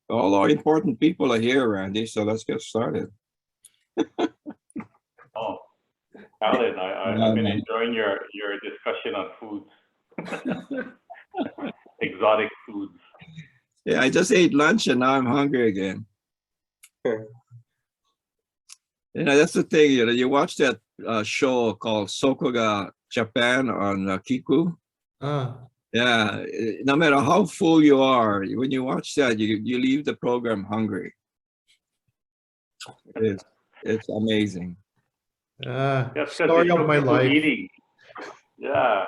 All our important people are here, Randy, so let's get started. Oh, Alan, I've been Um, enjoying your discussion on foods, exotic foods. yeah, I just ate lunch and now I'm hungry again. That's the thing, you watch that show called Sokoga Japan on Kiku. Ah, Yeah, no matter how full you are, when you watch that, you leave the program hungry. It's amazing. That's because story they of show my people life. eating. Yeah,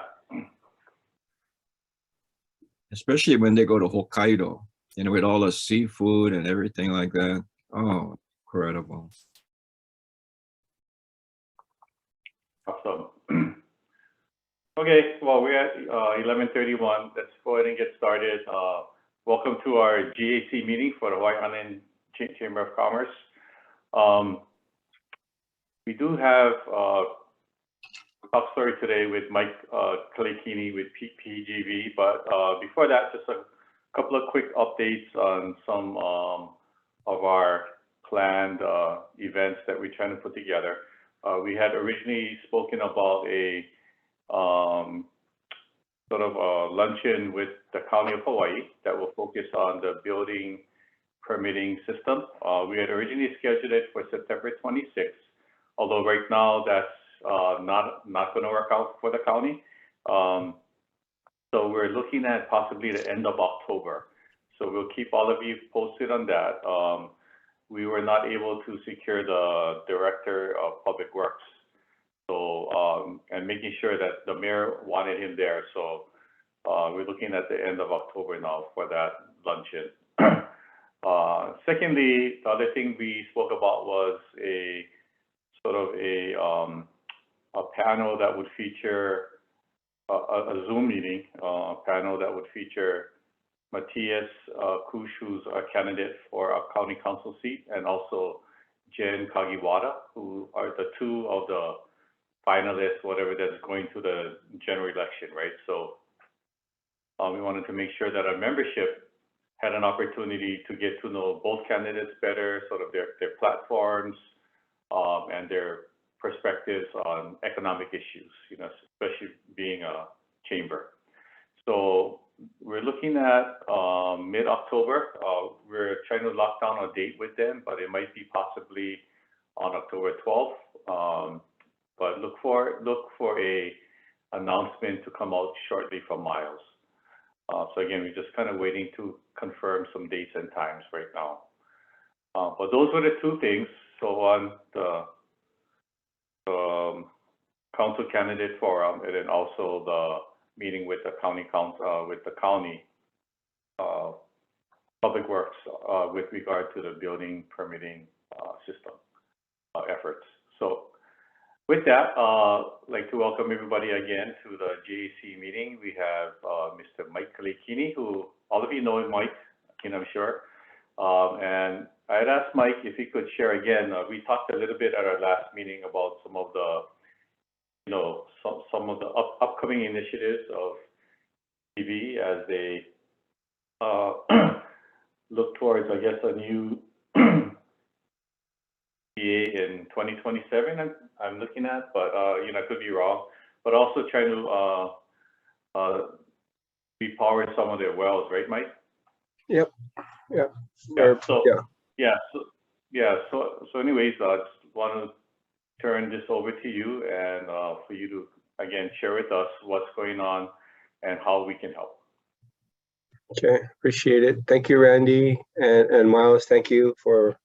Especially when they go to Hokkaido, with all the seafood and everything like that. Oh, incredible. awesome. Okay, well, we're at 11:31. Let's go ahead and get started. Welcome to our GAC meeting for the Hawaii Island Chamber of Commerce. We do have a talk story today with Mike Kaleikini with PGV, but before that, just a couple of quick updates on some of our planned events that we're trying to put together. We had originally spoken about a sort of a luncheon with the County of Hawaii that will focus on the building permitting system. We had originally scheduled it for September 26th, although right now that's not going to work out for the county. So we're looking at possibly the end of October. So we'll keep all of you posted on that. We were not able to secure the Director of Public Works. So, and making sure that the mayor wanted him there. So we're looking at the end of October now for that luncheon. Secondly, the other thing we spoke about was a sort of a panel that would feature a Zoom meeting, panel that would feature Matthias Kush, who's a candidate for a county council seat, and also Jen Kagiwara, who are the two of the finalists, whatever, that's going to the general election, right? So we wanted to make sure that our membership had an opportunity to get to know both candidates better, sort of their platforms and their perspectives on economic issues, especially being a chamber. So we're looking at mid-October. We're trying to lock down a date with them, but it might be possibly on October 12th. But look for a announcement to come out shortly from Miles. So again, we're just kind of waiting to confirm some dates and times right now. But those were the two things. So on the council candidate forum, and then also the meeting with the county council, with the county public works with regard to the building permitting system efforts. So with that, I'd like to welcome everybody again to the GAC meeting. We have Mr. Mike Kaleikini, who all of you know Mike, I'm sure. And I'd asked Mike if he could share again. We talked a little bit at our last meeting about some of the, some of the upcoming initiatives of PGV as they look towards, I guess, a new in 2027, I'm looking at, but I could be wrong. But also trying to repower some of their wells, right, Mike? Yep. Yeah. So anyways, I just want to turn this over to you and for you to again share with us what's going on and how we can help. Okay, appreciate it. Thank you, Randy and Miles. Thank you for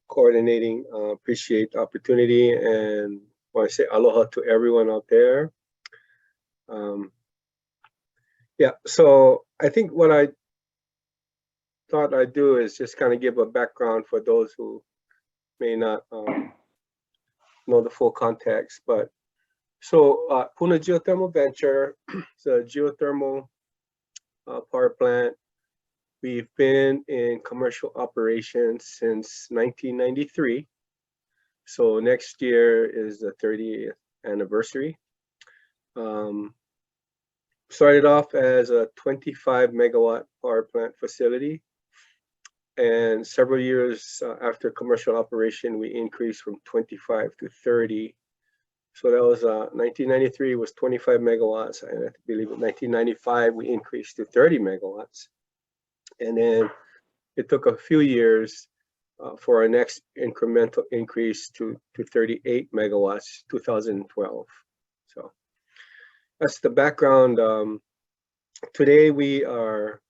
coordinating. Appreciate the opportunity and want to say aloha to everyone out there. Yeah, so I think what I thought I'd do is just kind of give a background for those who may not know the full context. But so Puna Geothermal Venture is a geothermal power plant. We've been in commercial operations since 1993. So next year is the 30th anniversary. Started off as a 25 megawatt power plant facility. And several years after commercial operation, we increased from 25 to 30. So that was 1993 was 25 megawatts. And I believe in 1995, we increased to 30 megawatts. And then it took a few years for our next incremental increase to 38 megawatts, 2012. So that's the background. Today we are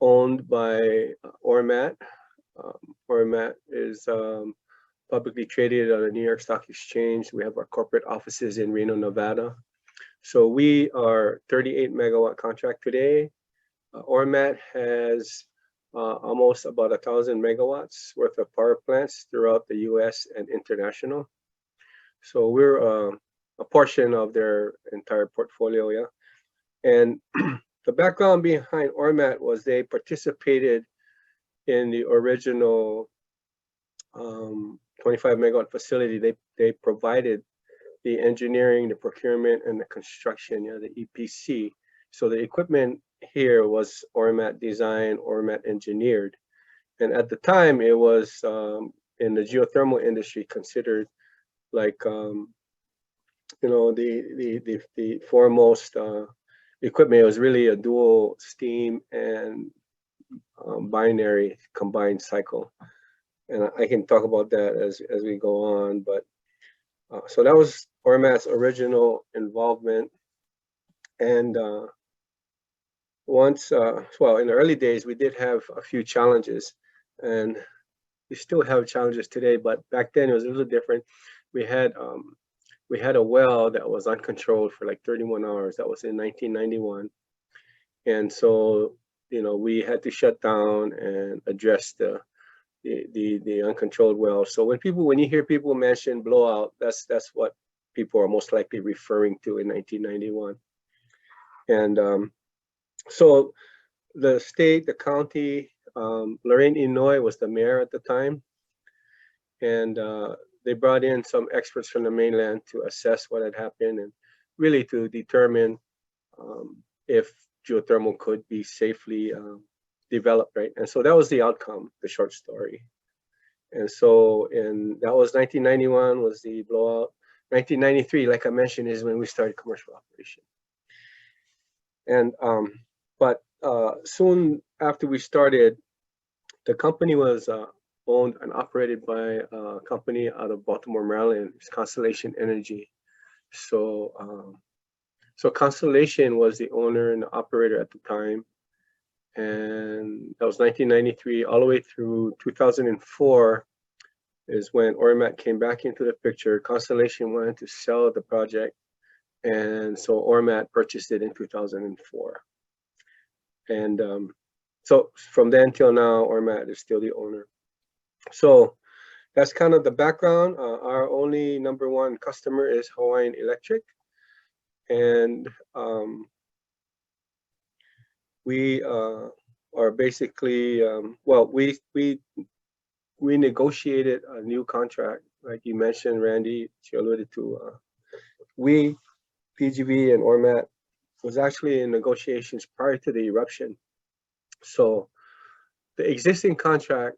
owned by Ormat. Ormat is publicly traded on the New York Stock Exchange. We have our corporate offices in Reno, Nevada. So we are 38 megawatt contract today. Ormat has almost about 1,000 megawatts worth of power plants throughout the US and international. So we're a portion of their entire portfolio, yeah. And the background behind Ormat was they participated in the original 25 megawatt facility. They provided the engineering, the procurement, and the construction, the EPC. So the equipment here was Ormat designed, Ormat engineered. And at the time, it was in the geothermal industry considered like, the foremost equipment. It was really a dual steam and binary combined cycle. And I can talk about that as we go on. But so that was Ormat's original involvement. And once, well, in the early days, we did have a few challenges, and we still have challenges today, but back then it was a little different. We had a well that was uncontrolled for like 31 hours. That was in 1991. And so, we had to shut down and address the uncontrolled well. So when you hear people mention blowout, that's what people are most likely referring to in 1991. And so the state, the county, Lorraine, Illinois was the mayor at the time. And they brought in some experts from the mainland to assess what had happened and really to determine if geothermal could be safely developed, right? And so that was the outcome, the short story. And so that was 1991 was the blowout. 1993, like I mentioned, is when we started commercial operation. And but soon after we started, the company was owned and operated by a company out of Baltimore, Maryland. It's Constellation Energy. So Constellation was the owner and the operator at the time. And that was 1993 all the way through 2004 is when Ormat came back into the picture. Constellation wanted to sell the project. And so Ormat purchased it in 2004. And so from then till now, Ormat is still the owner. So that's kind of the background. Our only number one customer is Hawaiian Electric. And we are basically, well, we negotiated a new contract, like you mentioned, Randy, you alluded to. We, PGV and Ormat, was actually in negotiations prior to the eruption. So the existing contract,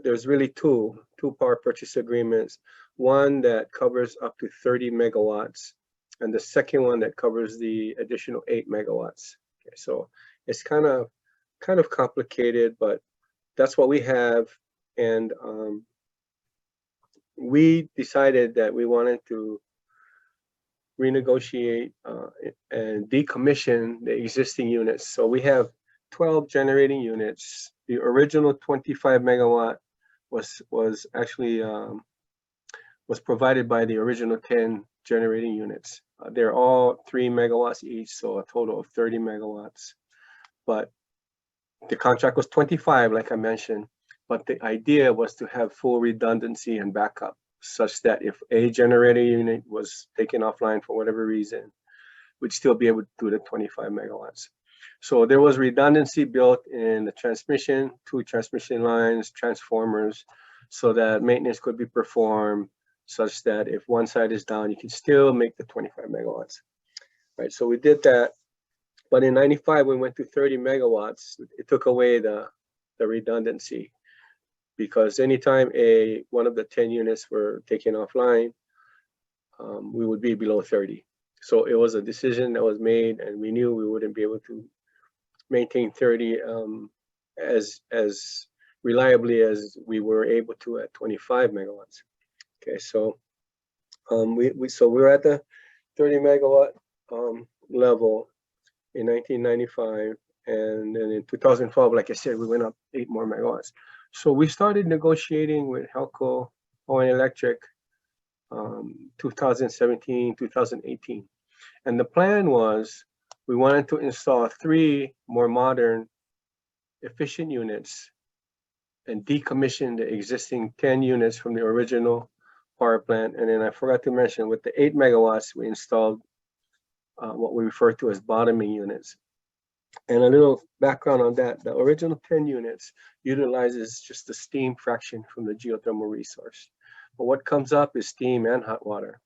there's really two power purchase agreements. One that covers up to 30 megawatts, and the second one that covers the additional 8 megawatts. Okay, so it's kind of complicated, but that's what we have. And we decided that we wanted to renegotiate and decommission the existing units. So we have 12 generating units. The original 25 megawatt was actually was provided by the original 10 generating units. They're all 3 megawatts each, so a total of 30 megawatts. But the contract was 25, like I mentioned, but the idea was to have full redundancy and backup, such that if a generator unit was taken offline for whatever reason, we'd still be able to do the 25 megawatts. So there was redundancy built in the transmission, 2 transmission lines, transformers, so that maintenance could be performed such that if one side is down, you can still make the 25 megawatts, right? So we did that. But in 95, we went to 30 megawatts. It took away the the redundancy, because anytime one of the 10 units were taken offline, we would be below 30. So it was a decision that was made, and we knew we wouldn't be able to maintain 30 as reliably as we were able to at 25 megawatts. Okay, so we're at the 30 megawatt level in 1995, and then in 2012, like I said, we went up 8 more megawatts. So we started negotiating with Helco, Hawaiian Electric, 2017, 2018. And the plan was we wanted to install 3 more modern, efficient units and decommission the existing 10 units from the original power plant. And then I forgot to mention, with the 8 megawatts, we installed what we refer to as bottoming units. And a little background on that, the original 10 units utilizes just the steam fraction from the geothermal resource. But what comes up is steam and hot water.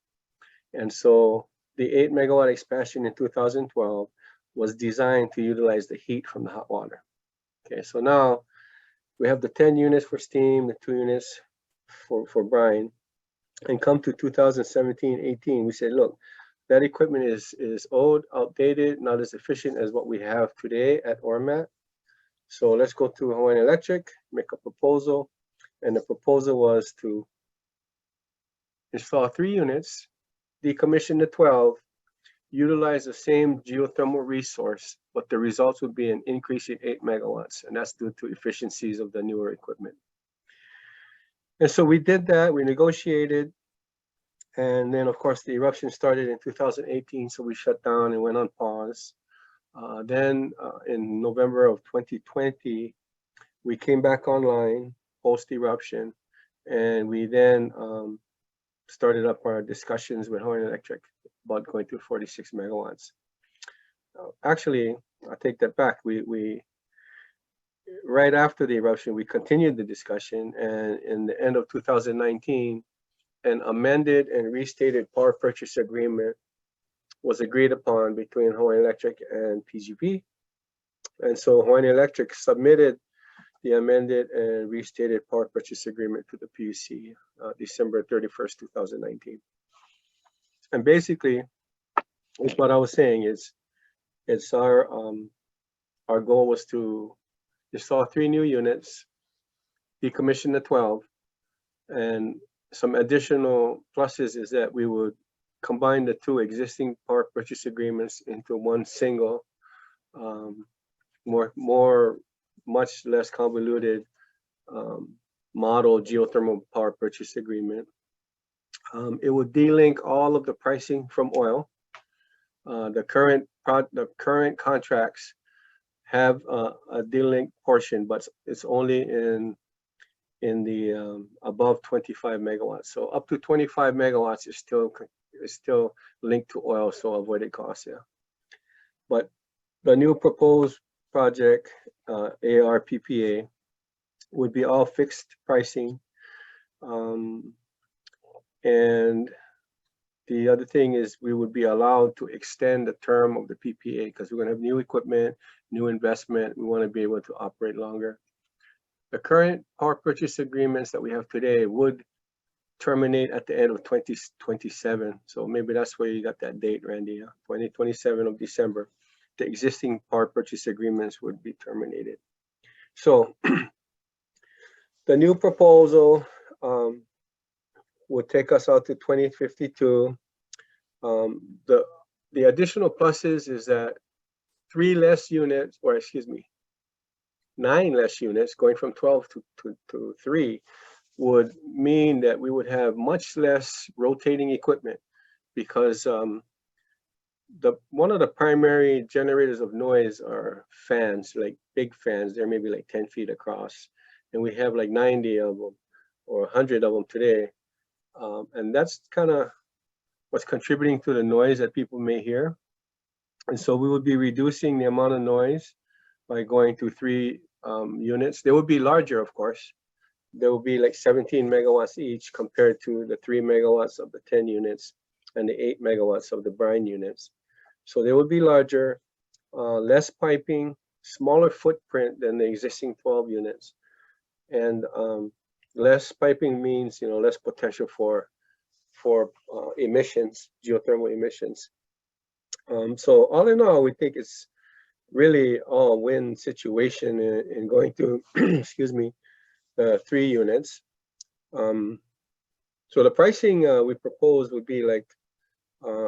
And so the 8 megawatt expansion in 2012 was designed to utilize the heat from the hot water. Okay, so now we have the 10 units for steam, the 2 units for brine. And come to 2017-18, we said, look, that equipment is old, outdated, not as efficient as what we have today at ORMAT. So let's go to Hawaiian Electric, make a proposal. And the proposal was to install 3 units, decommission the 12, utilize the same geothermal resource, but the results would be an increase in 8 megawatts, and that's due to efficiencies of the newer equipment. And so we did that, we negotiated, and then of course the eruption started in 2018, so we shut down and went on pause. Then in November of 2020, we came back online post-eruption, and we then started up our discussions with Hawaiian Electric about going to 46 megawatts. Actually, I take that back. We right after the eruption, we continued the discussion, and in the end of 2019, an amended and restated power purchase agreement was agreed upon between Hawaiian Electric and PGV. And so Hawaiian Electric submitted the amended and restated power purchase agreement to the PUC December 31st, 2019. And basically, it's what I was saying is, it's our goal was to install 3 new units, decommission the 12, and some additional pluses is that we would combine the 2 existing power purchase agreements into one single, much less convoluted model geothermal power purchase agreement. It would delink all of the pricing from oil. The current contracts have a delink portion, but it's only in the above 25 megawatts. So up to 25 megawatts is still linked to oil, so avoided costs. Yeah, but the new proposed project ARPPA would be all fixed pricing, and the other thing is we would be allowed to extend the term of the PPA because we're going to have new equipment, new investment. We want to be able to operate longer. The current power purchase agreements that we have today would terminate at the end of 2027. So maybe that's where you got that date, Randy. 2027 of December. The existing power purchase agreements would be terminated. So the new proposal would take us out to 2052. The additional pluses is that 3 less units, or excuse me, 9 less units going from 12 to 3 would mean that we would have much less rotating equipment, because one of the primary generators of noise are fans, like big fans. They're maybe like 10 feet across, and we have like 90 of them or 100 of them today. And that's kind of what's contributing to the noise that people may hear. And so we would be reducing the amount of noise by going to 3 units. They would be larger, of course. There will be like 17 megawatts each compared to the 3 megawatts of the 10 units and the 8 megawatts of the brine units. So they would be larger, less piping, smaller footprint than the existing 12 units. And less piping means, less potential for emissions, geothermal emissions. So all in all, we think it's really a win situation in going to, excuse me, 3 units. So the pricing we propose would be like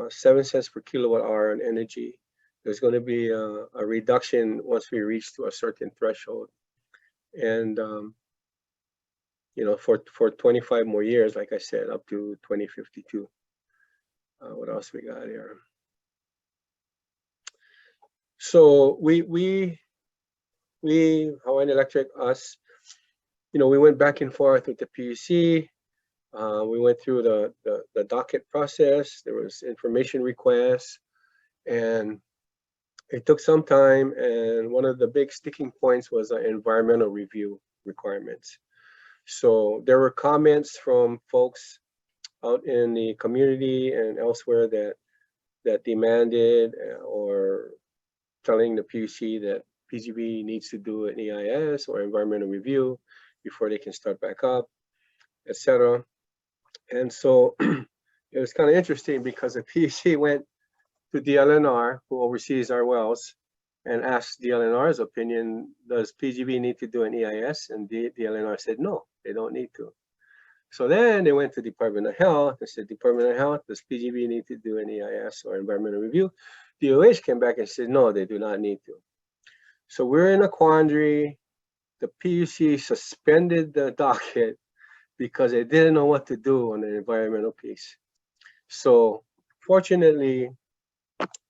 7 cents per kilowatt hour on energy. There's going to be a reduction once we reach to a certain threshold. And, for 25 more years, like I said, up to 2052. What else we got here? So we Hawaiian Electric, us, we went back and forth with the PUC. We went through the docket process. There was information requests, and it took some time. And one of the big sticking points was environmental review requirements. So there were comments from folks out in the community and elsewhere that demanded or telling the PUC that PGV needs to do an EIS or environmental review before they can start back up, etc. And so it was kind of interesting because the PUC went to DLNR, who oversees our wells, and asked DLNR's opinion, does PGV need to do an EIS? And DLNR said, no, they don't need to. So then they went to Department of Health. They said, Department of Health, does PGV need to do an EIS or environmental review? DOH came back and said, no, they do not need to. So we're in a quandary. The PUC suspended the docket because they didn't know what to do on the environmental piece. So fortunately,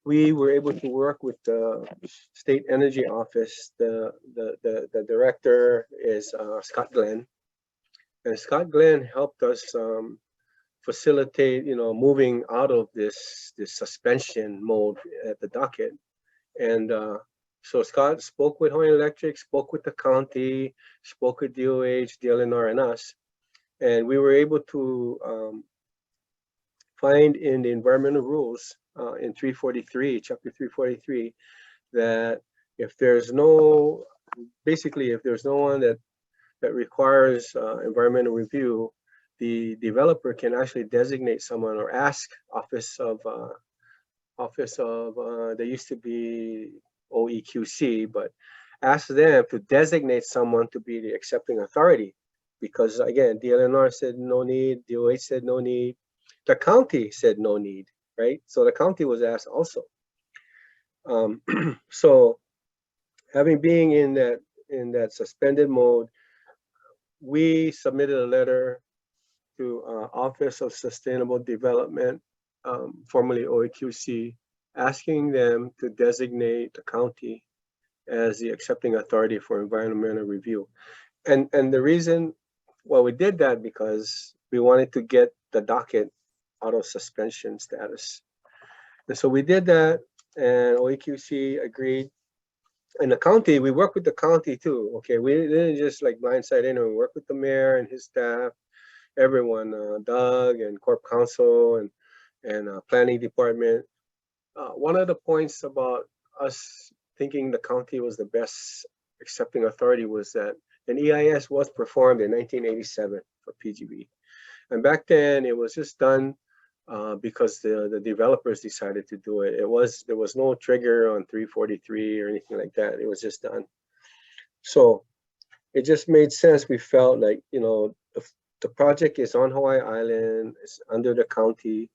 we were able to work with the State Energy Office. The director is Scott Glenn. And Scott Glenn helped us facilitate, moving out of this suspension mode at the docket. And so Scott spoke with Hawaiian Electric, spoke with the county, spoke with DOH, DLNR, and us. And we were able to find in the environmental rules in 343, chapter 343, that if there's no one that requires environmental review, the developer can actually designate someone or ask office of they used to be OEQC, but ask them to designate someone to be the accepting authority. Because again, DLNR said no need, DOH said no need, the county said no need, right? So the county was asked also. So having been in that suspended mode, we submitted a letter to Office of Sustainable Development, formerly OEQC, asking them to designate the county as the accepting authority for environmental review. And the reason why we did that, because we wanted to get the docket out of suspension status. And so we did that, and OEQC agreed. And the county, we worked with the county too. Okay, we didn't just like blindside in, we worked with the mayor and his staff, everyone, Doug and Corp Counsel and planning department. One of the points about us thinking the county was the best accepting authority was that an EIS was performed in 1987 for PGV. And back then it was just done because the developers decided to do it. There was no trigger on 343 or anything like that. It was just done. So it just made sense. We felt like, the project is on Hawaii Island, it's under the county,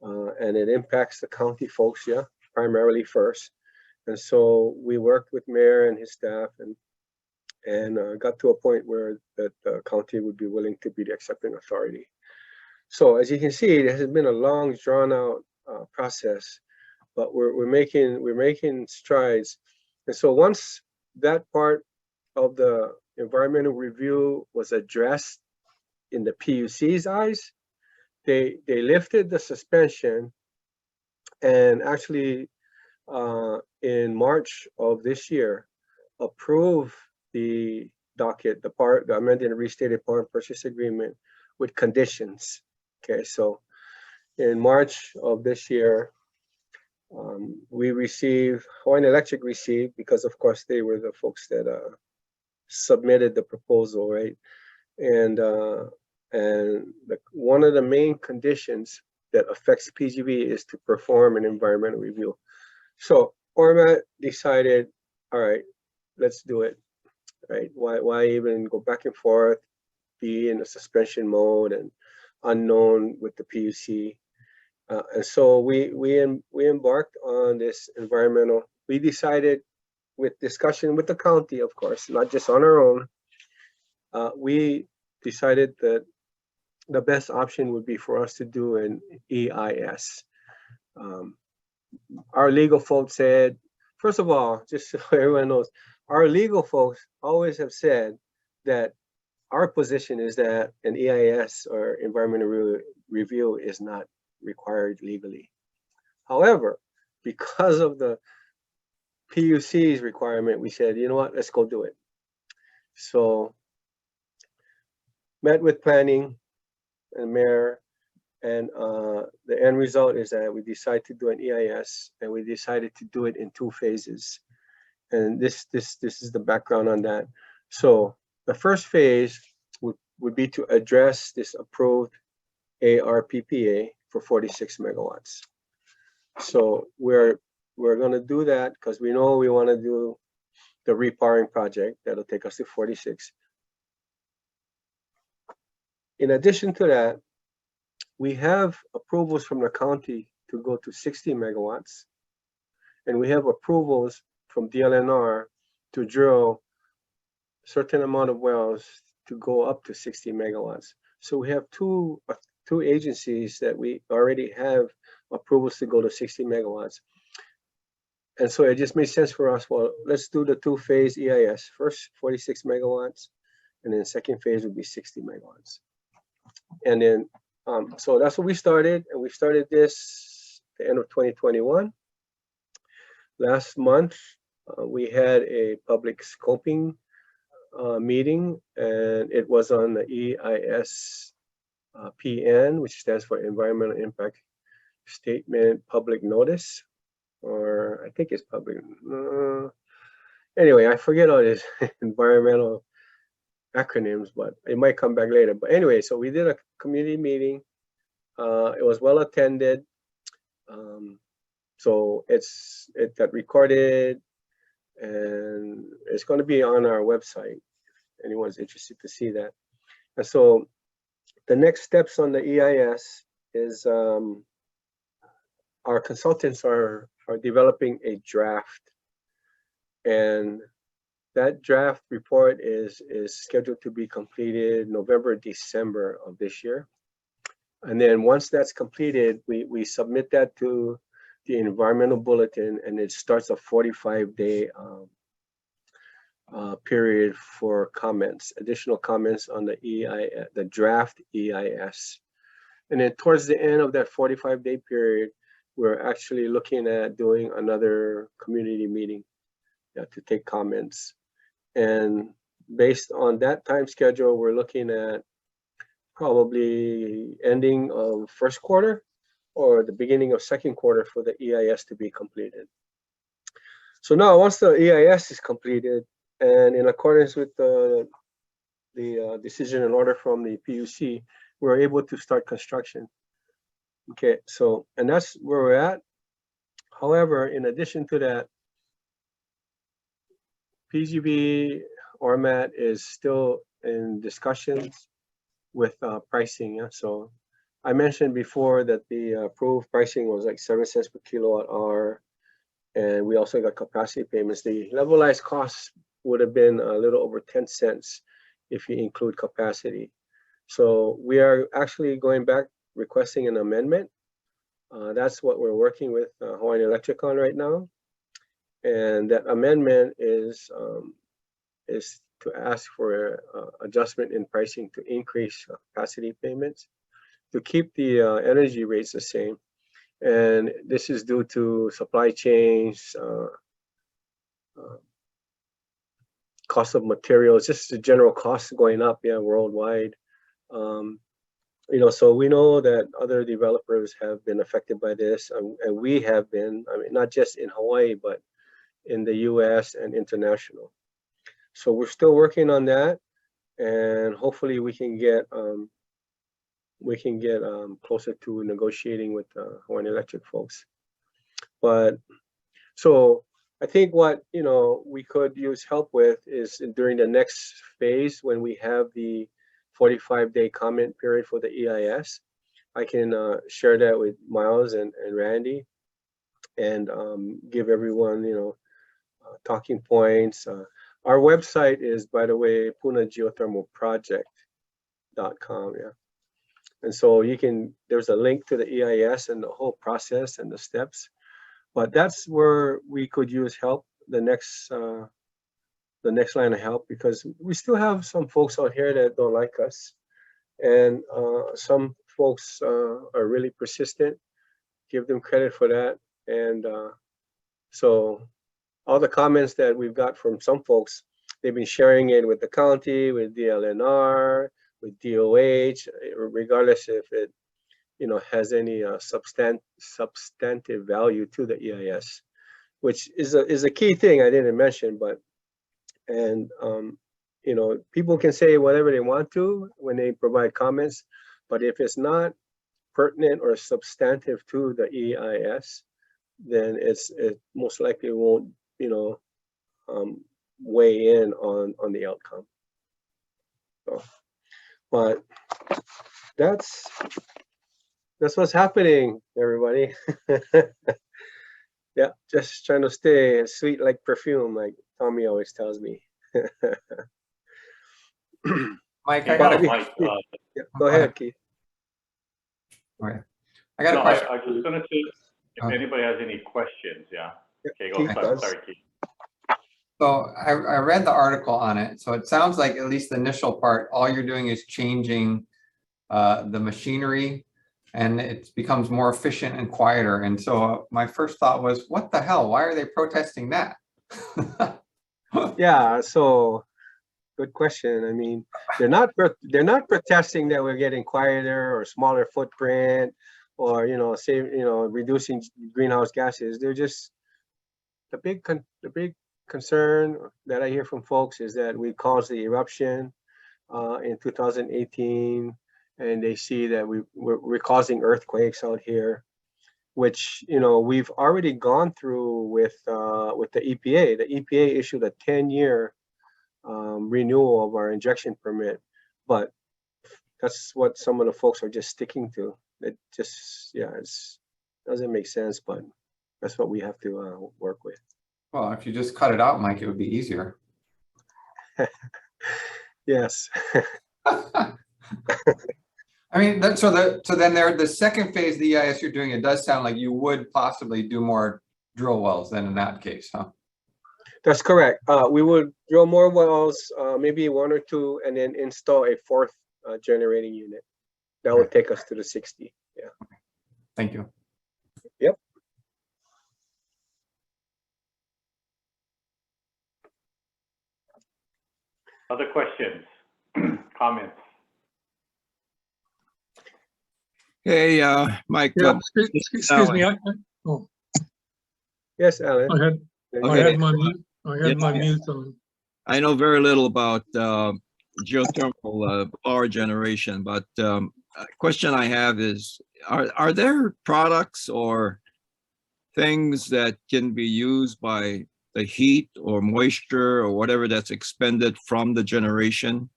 and it impacts the county folks, primarily first. And so we worked with Mayor and his staff and got to a point where that the county would be willing to be the accepting authority. So as you can see, it has been a long, drawn-out process, but we're making strides. And so once that part of the environmental review was addressed in the PUC's eyes, they lifted the suspension, and actually in March of this year approved the docket, the amended and restated power purchase agreement with conditions. Okay, so in March of this year, Hawaiian Electric received, because of course they were the folks that submitted the proposal, right? And one of the main conditions that affects PGV is to perform an environmental review. So ORMAT decided, all right, let's do it, right? Why even go back and forth, be in a suspension mode and unknown with the PUC? And so we embarked on this environmental. We decided, with discussion with the county, of course, not just on our own, we decided that the best option would be for us to do an EIS. Our legal folks said, first of all, just so everyone knows, our legal folks always have said that our position is that an EIS or environmental review is not required legally. However, because of the PUC's requirement, we said, you know what, let's go do it. So met with planning and mayor, and the end result is that we decided to do an EIS, and we decided to do it in 2 phases. And this is the background on that. So the first phase would be to address this approved ARPPA for 46 megawatts. So we're going to do that because we know we want to do the repowering project that'll take us to 46. In addition to that, we have approvals from the county to go to 60 megawatts, and we have approvals from DLNR to drill a certain amount of wells to go up to 60 megawatts. So we have two agencies that we already have approvals to go to 60 megawatts. And so it just made sense for us, well, let's do the 2-phase EIS. First 46 megawatts, and then second phase would be 60 megawatts. And then, so that's what we started, and we started this at the end of 2021. Last month, we had a public scoping meeting, and it was on the EIS PN, which stands for Environmental Impact Statement Public Notice, or I think it's public. Anyway, I forget all these environmental acronyms, but it might come back later. But anyway, so we did a community meeting. It was well attended. So it got recorded, and it's going to be on our website if anyone's interested to see that. And so the next steps on the EIS is our consultants are developing a draft, and that draft report is scheduled to be completed November, December of this year. And then once that's completed, we submit that to the environmental bulletin, and it starts a 45-day period for comments, additional comments on the EIS, the draft EIS. And then towards the end of that 45-day period, we're actually looking at doing another community meeting to take comments. And based on that time schedule, we're looking at probably ending of first quarter or the beginning of second quarter for the EIS to be completed. So now once the EIS is completed, and in accordance with the decision and order from the PUC, we're able to start construction. Okay, so, and that's where we're at. However, in addition to that, PGV ORMAT is still in discussions with pricing. Yeah? So I mentioned before that the approved pricing was like 7 cents per kilowatt hour, and we also got capacity payments. The levelized costs would have been a little over 10 cents if you include capacity. So we are actually going back requesting an amendment. That's what we're working with Hawaiian Electric on right now. And that amendment is to ask for adjustment in pricing to increase capacity payments, to keep the energy rates the same. And this is due to supply chains, cost of materials, just the general costs going up, worldwide. So we know that other developers have been affected by this, and we have been, I mean, not just in Hawaii, but in the US and international. So we're still working on that, and hopefully we can get closer to negotiating with Hawaiian Electric folks. But so I think what we could use help with is during the next phase when we have the 45-day comment period for the EIS. I can share that with Miles and Randy, and give everyone talking points. Our website is, by the way, punageothermalproject.com. Yeah. And so there's a link to the EIS and the whole process and the steps. But that's where we could use help, the next line of help, because we still have some folks out here that don't like us. And some folks are really persistent. Give them credit for that. And so all the comments that we've got from some folks, they've been sharing it with the county, with DLNR, with DOH, regardless if it has any substantive value to the EIS, which is a key thing I didn't mention. People can say whatever they want to when they provide comments, but if it's not pertinent or substantive to the EIS, then it most likely won't weigh in on the outcome. So, but that's what's happening, everybody. Yeah, just trying to stay sweet like perfume, like Tommy always tells me. Mike, I got a Mike, yeah, go ahead, Keith. Okay. I got a question. I was just going to say, if anybody has any questions, yeah. Okay, go ahead. Sorry, Keith. So I read the article on it. So it sounds like, at least the initial part, all you're doing is changing the machinery, and it becomes more efficient and quieter. And so my first thought was, what the hell? Why are they protesting that? Yeah, so good question. I mean, they're not protesting that we're getting quieter or smaller footprint, or reducing greenhouse gases. They're just the big concern that I hear from folks is that we caused the eruption in 2018, and they see that we're causing earthquakes out here, which we've already gone through with the EPA. The EPA issued a 10-year renewal of our injection permit, but that's what some of the folks are just sticking to. It just it doesn't make sense, but that's what we have to work with. Well, if you just cut it out, Mike, it would be easier. Yes. I mean, so then the second phase of the EIS you're doing, it does sound like you would possibly do more drill wells then in that case, huh? That's correct. We would drill more wells, maybe 1 or 2, and then install a 4th generating unit. That would take us to the 60. Yeah. Okay. Thank you. Yep. Other questions, comments? Hey, Mike. Yeah, excuse me. Yes, Alan. I had my mute on. I know very little about geothermal power generation, but a question I have is, are there products or things that can be used by the heat or moisture or whatever that's expended from the generation,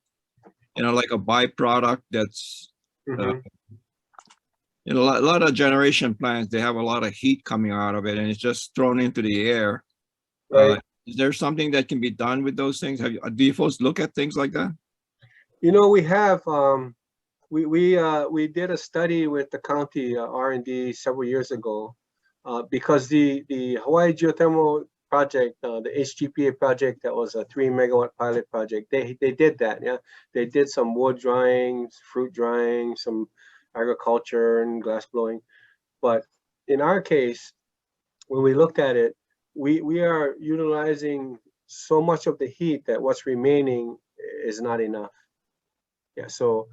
like a byproduct that's, a lot of generation plants, they have a lot of heat coming out of it and it's just thrown into the air. Right. Is there something that can be done with those things? Do you folks look at things like that? We have, we did a study with the county R&D several years ago, because the Hawaii geothermal project, the HGPA project, that was a 3-megawatt pilot project. They did that. Yeah, they did some wood drying, fruit drying, some agriculture and glass blowing. But in our case, when we looked at it, we are utilizing so much of the heat that what's remaining is not enough. Yeah, so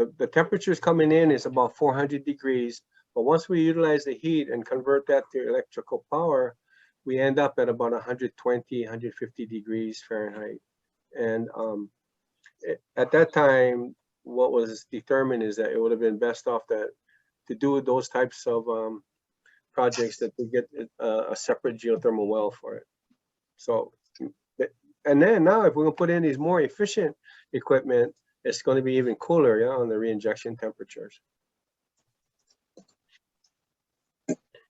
the temperatures coming in is about 400 degrees, but once we utilize the heat and convert that to electrical power, we end up at about 120, 150 degrees Fahrenheit. And at that time, what was determined is that it would have been best off that to do those types of projects that we get a separate geothermal well for it. So, and then now if we're gonna put in these more efficient equipment, it's going to be even cooler, yeah, on the reinjection temperatures.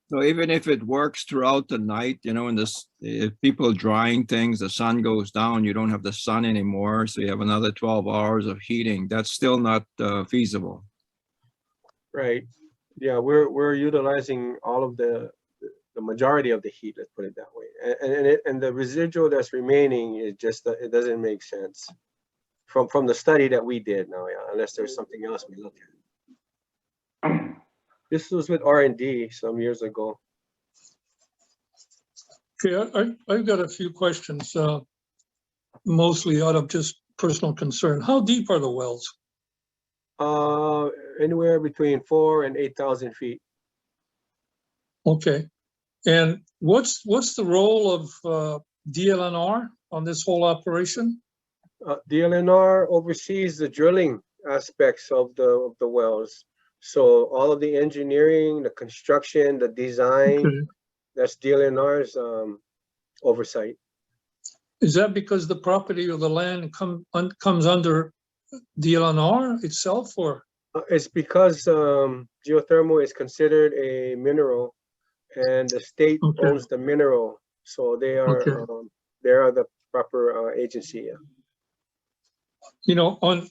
So even if it works throughout the night, you know, if people drying things, the sun goes down, you don't have the sun anymore, so you have another 12 hours of heating. That's still not feasible. Right. Yeah, we're utilizing all of the majority of the heat. Let's put it that way. And the residual that's remaining is just it doesn't make sense from the study that we did. Now, yeah, unless there's something else we look at. This was with R&D some years ago. Okay, I've got a few questions, mostly out of just personal concern. How deep are the wells? Anywhere between 4,000 and 8,000 feet. Okay, and what's the role of DLNR on this whole operation? DLNR oversees the drilling aspects of the wells. So all of the engineering, the construction, the design, Okay. that's DLNR's oversight. Is that because the property or the land comes under DLNR itself, or? It's because geothermal is considered a mineral, and the state Okay. owns the mineral, so they are the proper agency. Yeah. You know, on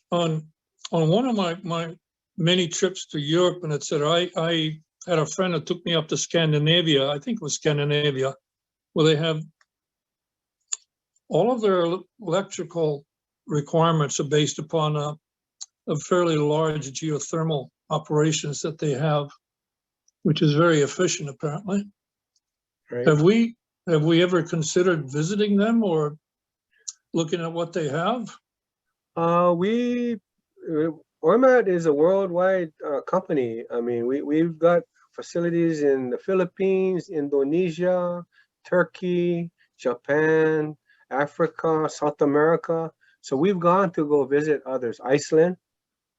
one of my many trips to Europe, and etc., I had a friend that took me up to Scandinavia. I think it was Scandinavia, where they have all of their electrical requirements are based upon a fairly large geothermal operations that they have, which is very efficient apparently. Right. Have we ever considered visiting them or looking at what they have? Ormat is a worldwide company. I mean, we've got facilities in the Philippines, Indonesia, Turkey, Japan, Africa, South America. So we've gone to go visit others. Iceland.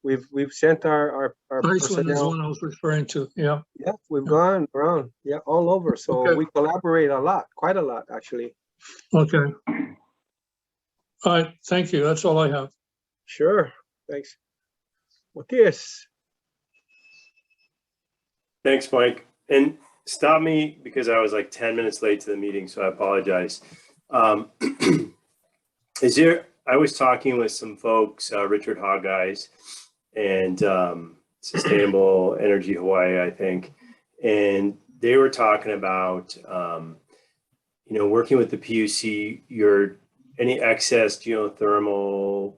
We've sent our Iceland is personnel. one I was referring to. Yeah. Yeah, we've gone around. Yeah, all over. So Okay. we collaborate a lot, quite a lot, actually. Okay. All right. Thank you. That's all I have. Sure. Thanks. Matthias. Thanks, Mike. And stop me because I was like 10 minutes late to the meeting, so I apologize. I was talking with some folks, Richard Hawgeyes and Sustainable Energy Hawaii, I think, and they were talking about, working with the PUC, any excess geothermal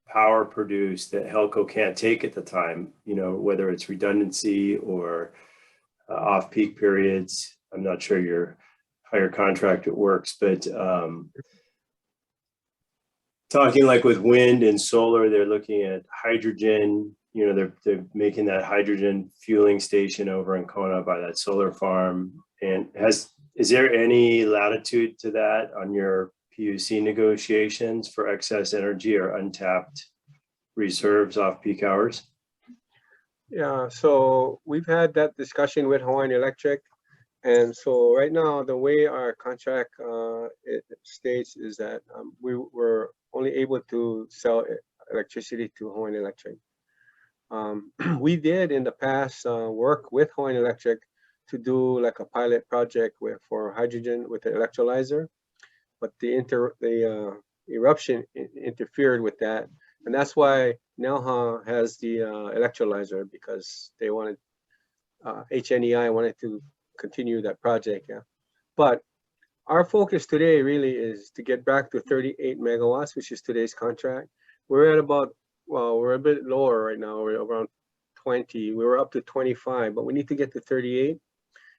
power produced that Helco can't take at the time, whether it's redundancy or off-peak periods. I'm not sure how your contract works, but talking like with wind and solar, they're looking at hydrogen. They're making that hydrogen fueling station over in Kona by that solar farm. And is there any latitude to that on your PUC negotiations for excess energy or untapped reserves off peak hours? Yeah, so we've had that discussion with Hawaiian Electric. And so right now, the way our contract it states is that we were only able to sell electricity to Hawaiian Electric. We did in the past work with Hawaiian Electric to do like a pilot project for hydrogen with the electrolyzer, but the eruption interfered with that. And that's why Nelha has the electrolyzer, because they wanted, HNEI wanted to continue that project. Yeah. But our focus today really is to get back to 38 megawatts, which is today's contract. We're at we're a bit lower right now. We're around 20. We were up to 25, but we need to get to 38.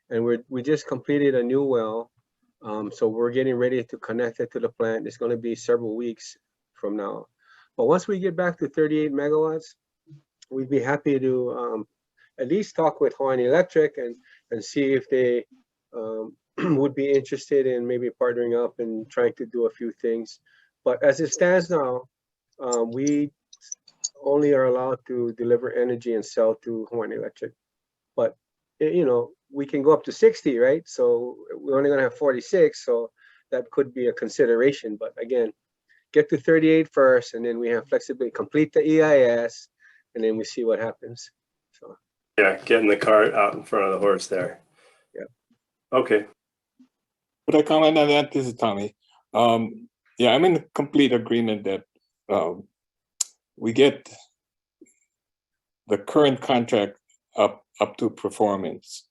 And we just completed a new well. So we're getting ready to connect it to the plant. It's going to be several weeks from now. But once we get back to 38 megawatts, we'd be happy to at least talk with Hawaiian Electric and see if they would be interested in maybe partnering up and trying to do a few things. But as it stands now, we only are allowed to deliver energy and sell to Hawaiian Electric. But, you know, we can go up to 60, right? So we're only gonna have 46, so that could be a consideration. But again, get to 38 first, and then we have flexibility, complete the EIS, and then we see what happens. So Yeah, getting the cart out in front of the horse there. Yeah. Okay. Would I comment on that? This is Tommy. Yeah, I'm in complete agreement that we get the current contract up to performance,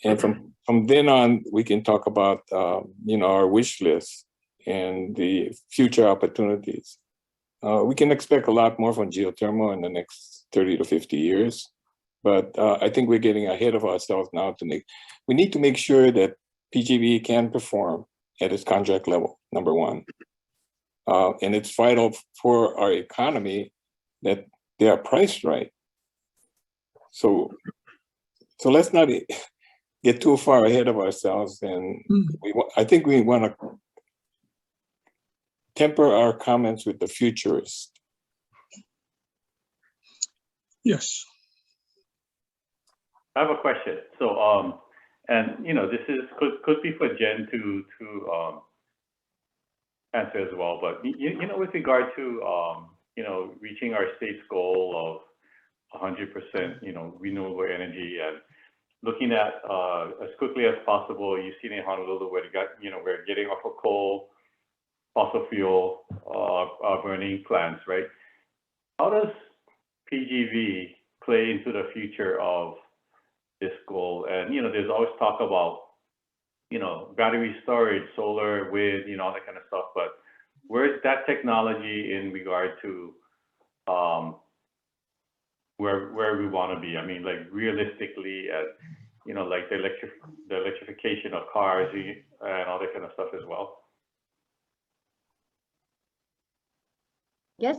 and from then on we can talk about you know, our wish list and the future opportunities. We can expect a lot more from geothermal in the next 30 to 50 years, but I think we're getting ahead of ourselves now. We need to make sure that PGV can perform at its contract level, number one. And it's vital for our economy that they are priced right. So let's not get too far ahead of ourselves. And I think we want to temper our comments with the futurist. Yes. I have a question. So, and you know, this is could be for Jen to answer as well. But you know, with regard to you know, reaching our state's goal of 100%, you know, renewable energy, and looking at as quickly as possible. You've seen in Honolulu where we're getting off of coal, fossil fuel burning plants, right? How does PGV play into the future of this goal? And you know, there's always talk about, you know, battery storage, solar, wind, you know, all that kind of stuff. But where's that technology in regard to where we want to be? I mean, like realistically, you know, like the electrification of cars and all that kind of stuff as well. Yes,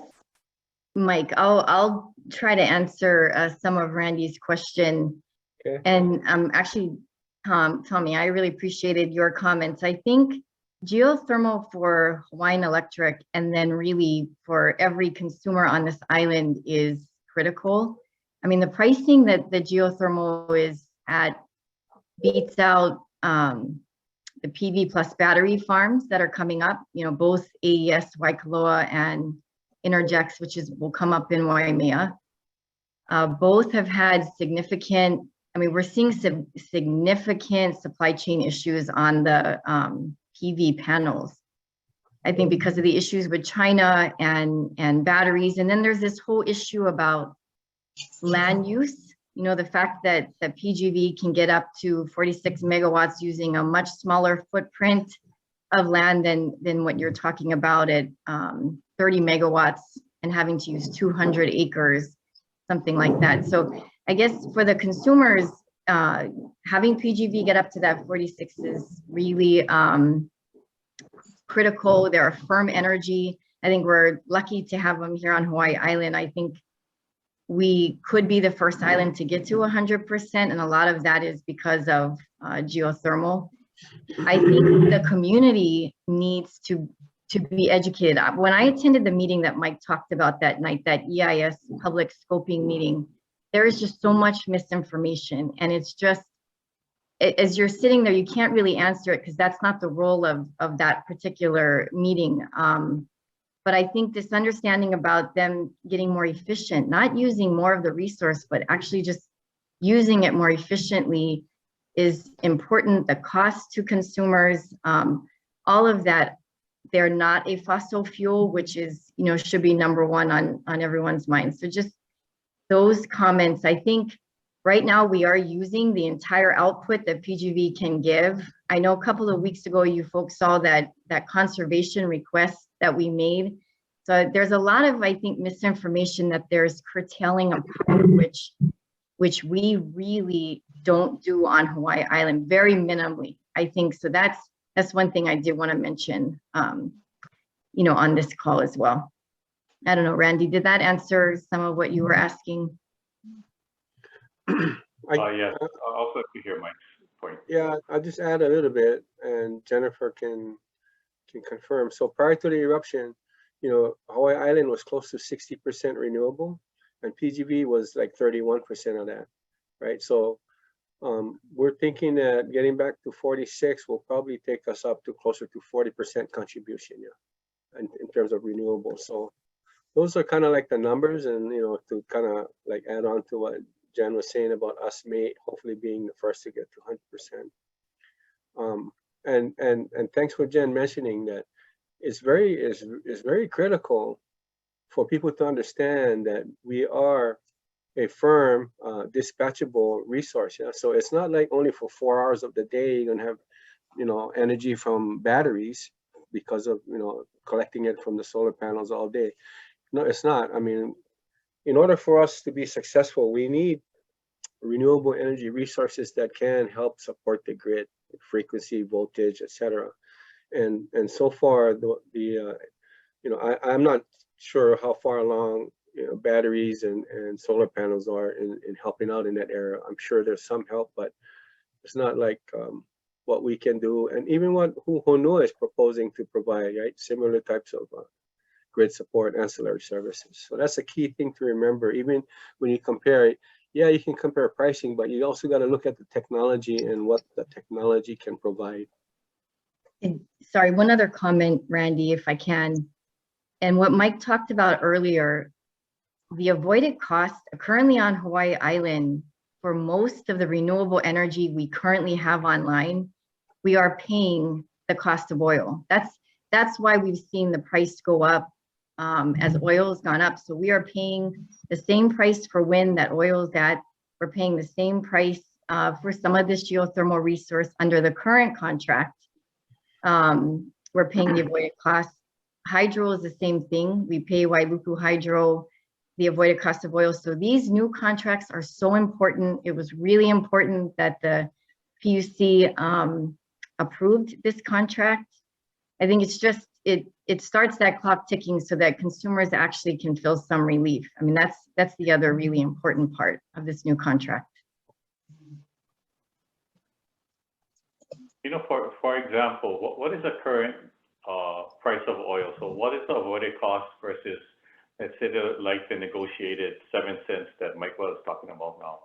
Mike, I'll try to answer some of Randy's question. Okay. And actually, Tommy, I really appreciated your comments. I think geothermal for Hawaiian Electric and then really for every consumer on this island is critical. I mean, the pricing that the geothermal is at beats out the PV plus battery farms that are coming up, you know, both AES Waikoloa and Interjex, which will come up in Waimea. Both have had significant, I mean, we're seeing some significant supply chain issues on the PV panels. I think because of the issues with China and batteries. And then there's this whole issue about land use. You know, the fact that the PGV can get up to 46 megawatts using a much smaller footprint of land than what you're talking about at 30 megawatts and having to use 200 acres, something like that. So I guess for the consumers, having PGV get up to that 46 is really critical. They're a firm energy. I think we're lucky to have them here on Hawaii Island. I think we could be the first island to get to 100%, and a lot of that is because of geothermal. I think the community needs to be educated. When I attended the meeting that Mike talked about that night, that EIS public scoping meeting, there is just so much misinformation, and it's just, as you're sitting there, you can't really answer it because that's not the role of that particular meeting. But I think this understanding about them getting more efficient, not using more of the resource, but actually just using it more efficiently is important. The cost to consumers, all of that, they're not a fossil fuel, which is, you know, should be number one on everyone's mind. So just those comments, I think right now we are using the entire output that PGV can give. I know a couple of weeks ago, you folks saw that conservation request that we made. So there's a lot of, I think, misinformation that there's curtailing of power, which we really don't do on Hawaii Island, very minimally, I think. So that's one thing I did want to mention, you know, on this call as well. I don't know, Randy, did that answer some of what you were asking? Yes, also to hear Mike's point. Yeah, I'll just add a little bit, and Jennifer can confirm. So prior to the eruption, Hawaii Island was close to 60% renewable, and PGV was like 31% of that, right? So we're thinking that getting back to 46 will probably take us up to closer to 40% contribution, in terms of renewables. So those are kind of like the numbers, and to kind of like add on to what Jen was saying about us hopefully being the first to get to 100%. And thanks for Jen mentioning that. It's very critical for people to understand that we are a firm, dispatchable resource. Yeah? So it's not like only for 4 hours of the day you're gonna have, energy from batteries because of, collecting it from the solar panels all day. No, it's not. I mean, in order for us to be successful, we need renewable energy resources that can help support the grid, frequency, voltage, etc. And so far, I'm not sure how far along batteries and solar panels are in helping out in that area. I'm sure there's some help, but it's not like what we can do, and even what Honua is proposing to provide, right? Similar types of grid support, ancillary services. So that's a key thing to remember. Even when you compare it, yeah, you can compare pricing, but you also got to look at the technology and what the technology can provide. And sorry, one other comment, Randy, if I can. And what Mike talked about earlier, the avoided cost currently on Hawaii Island for most of the renewable energy we currently have online, we are paying the cost of oil. That's why we've seen the price go up as oil has gone up. So we are paying the same price for wind that oil is at. We're paying the same price for some of this geothermal resource under the current contract. We're paying the avoided cost. Hydro is the same thing. We pay Wailuku Hydro the avoided cost of oil. So these new contracts are so important. It was really important that the PUC approved this contract. I think it's just, it starts that clock ticking so that consumers actually can feel some relief. I mean, that's the other really important part of this new contract. For example, what is the current price of oil? So what is the avoided cost versus, let's say, the negotiated 7 cents that Mike was talking about now?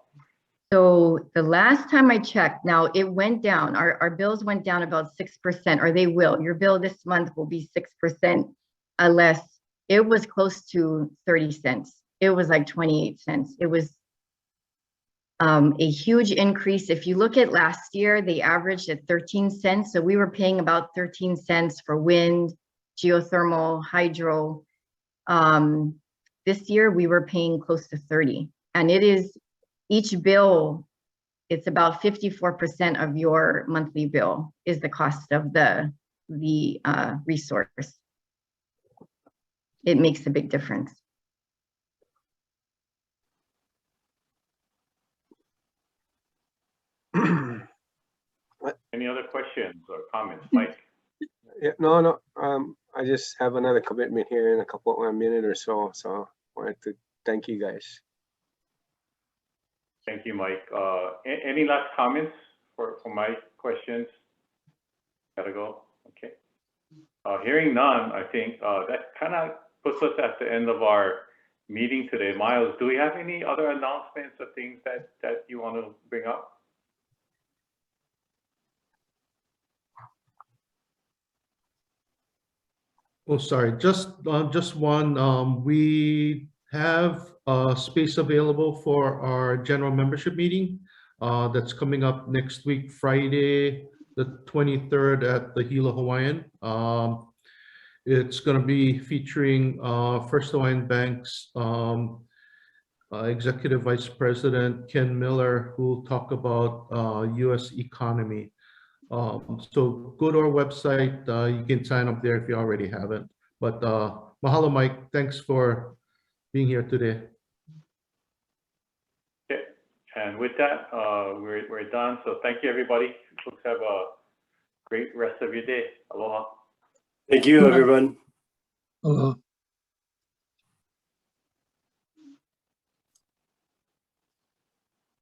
So the last time I checked, now it went down. Our bills went down about 6%, or they will. Your bill this month will be 6% less. It was close to 30 cents. It was like 28 cents. It was a huge increase. If you look at last year, they averaged at 13 cents. So we were paying about 13 cents for wind, geothermal, hydro. This year we were paying close to 30. And it is each bill, it's about 54% of your monthly bill is the cost of the resource. It makes a big difference. Any other questions or comments, Mike? Yeah, no. I just have another commitment here in a minute or so. So I wanted to thank you guys. Thank you, Mike. Any last comments for my questions? Gotta go. Okay. Hearing none, I think that kind of puts us at the end of our meeting today. Miles, do we have any other announcements or things that you want to bring up? Oh, sorry, just one. We have space available for our general membership meeting that's coming up next week, Friday, the 23rd at the Hilo Hawaiian. It's going to be featuring First Hawaiian Bank's Executive Vice President Ken Miller, who will talk about U.S. economy. So go to our website. You can sign up there if you already haven't. But mahalo, Mike. Thanks for being here today. Okay, and with that, we're done. So thank you, everybody. Folks, have a great rest of your day. Aloha. Thank you, everyone. Aloha.